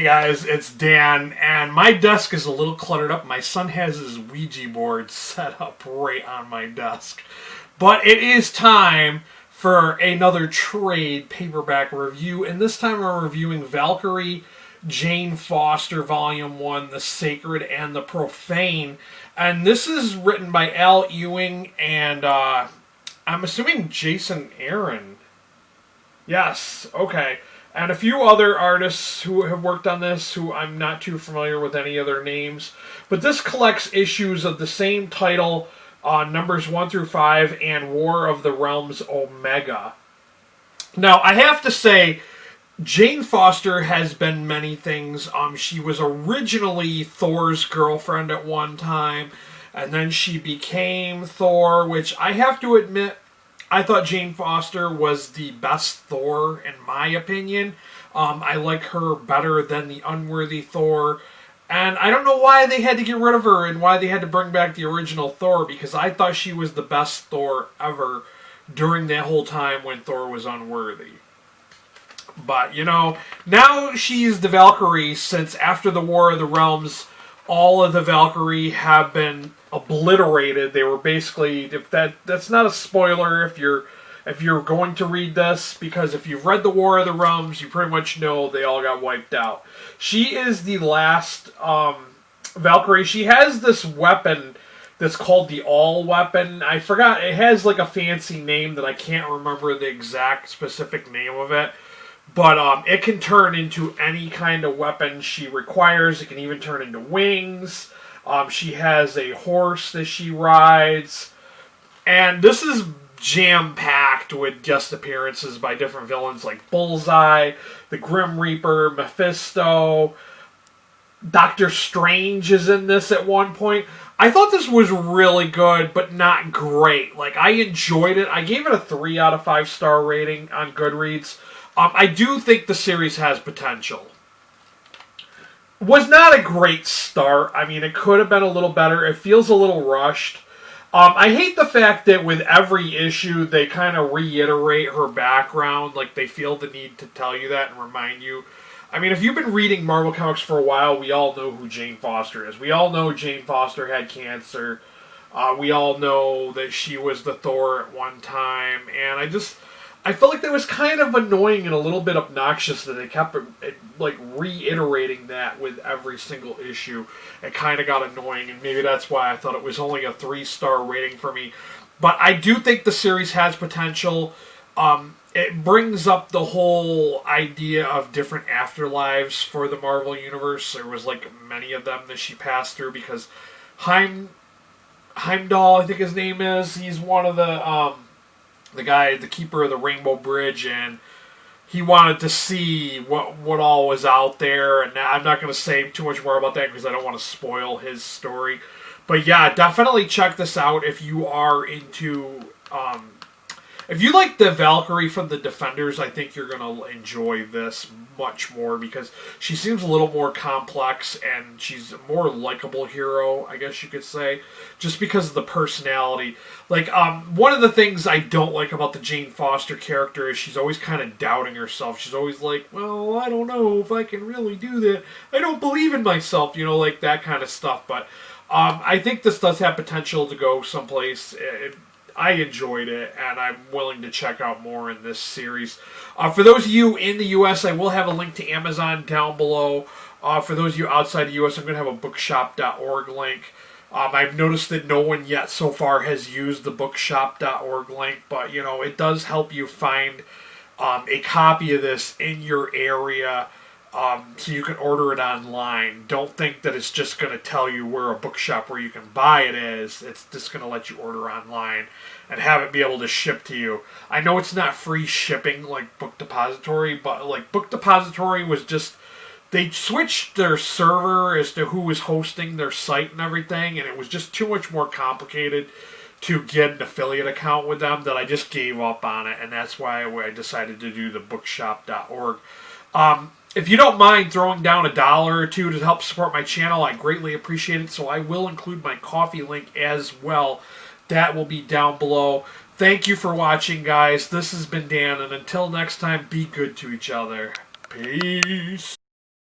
Hey guys, it's Dan, and my desk is a little cluttered up. My son has his Ouija board set up right on my desk. But it is time for another trade paperback review, and this time we're reviewing Valkyrie, Jane Foster, Volume 1, The Sacred and the Profane. And this is written by Ewing and I'm assuming Jason Aaron. Yes, okay. And a few other artists who have worked on this, who I'm not too familiar with any other names. But this collects issues of the same title, numbers 1 through 5, and War of the Realms Omega. Now, I have to say, Jane Foster has been many things. She was originally Thor's girlfriend at one time, and then she became Thor, which I have to admit, I thought Jane Foster was the best Thor, in my opinion. I like her better than the unworthy Thor. And I don't know why they had to get rid of her and why they had to bring back the original Thor, because I thought she was the best Thor ever during that whole time when Thor was unworthy. But, you know, now she's the Valkyrie, since after the War of the Realms, all of the Valkyrie have been obliterated. They were basically, if that's not a spoiler if you're going to read this, because if you've read the War of the Realms, you pretty much know they all got wiped out. She is the last Valkyrie. She has this weapon that's called the All Weapon. I forgot, it has like a fancy name that I can't remember the exact specific name of it. But it can turn into any kind of weapon she requires. It can even turn into wings. She has a horse that she rides. And this is jam-packed with guest appearances by different villains like Bullseye, the Grim Reaper, Mephisto. Doctor Strange is in this at one point. I thought this was really good, but not great. Like, I enjoyed it. I gave it a 3 out of 5 star rating on Goodreads. I do think the series has potential. Was not a great start. I mean, it could have been a little better. It feels a little rushed. I hate the fact that with every issue, they kind of reiterate her background. Like, they feel the need to tell you that and remind you. I mean, if you've been reading Marvel Comics for a while, we all know who Jane Foster is. We all know Jane Foster had cancer. We all know that she was the Thor at one time. And I felt like that was kind of annoying and a little bit obnoxious that they kept like reiterating that with every single issue. It kind of got annoying, and maybe that's why I thought it was only a 3-star rating for me. But I do think the series has potential. It brings up the whole idea of different afterlives for the Marvel Universe. There was like many of them that she passed through, because Heimdall, I think his name is, he's one of the guy, the keeper of the Rainbow Bridge, and he wanted to see what all was out there. And I'm not going to say too much more about that because I don't want to spoil his story. But yeah, definitely check this out if you are into... if you like the Valkyrie from the Defenders, I think you're going to enjoy this much more, because she seems a little more complex and she's a more likable hero, I guess you could say, just because of the personality. Like, one of the things I don't like about the Jane Foster character is she's always kind of doubting herself. She's always like, well, I don't know if I can really do that. I don't believe in myself, you know, like that kind of stuff. But I think this does have potential to go someplace. I enjoyed it, and I'm willing to check out more in this series. For those of you in the U.S., I will have a link to Amazon down below. For those of you outside the U.S., I'm going to have a bookshop.org link. I've noticed that no one yet so far has used the bookshop.org link, but, you know, it does help you find a copy of this in your area, so you can order it online. Don't think that it's just going to tell you where a bookshop where you can buy it is. It's just going to let you order online and have it be able to ship to you. I know it's not free shipping like Book Depository, but like Book Depository was just... They switched their server as to who was hosting their site and everything, and it was just too much more complicated to get an affiliate account with them that I just gave up on it, and that's why I decided to do the bookshop.org. If you don't mind throwing down $1 or $2 to help support my channel, I greatly appreciate it, so I will include my coffee link as well. That will be down below. Thank you for watching, guys. This has been Dan, and until next time, be good to each other. Peace.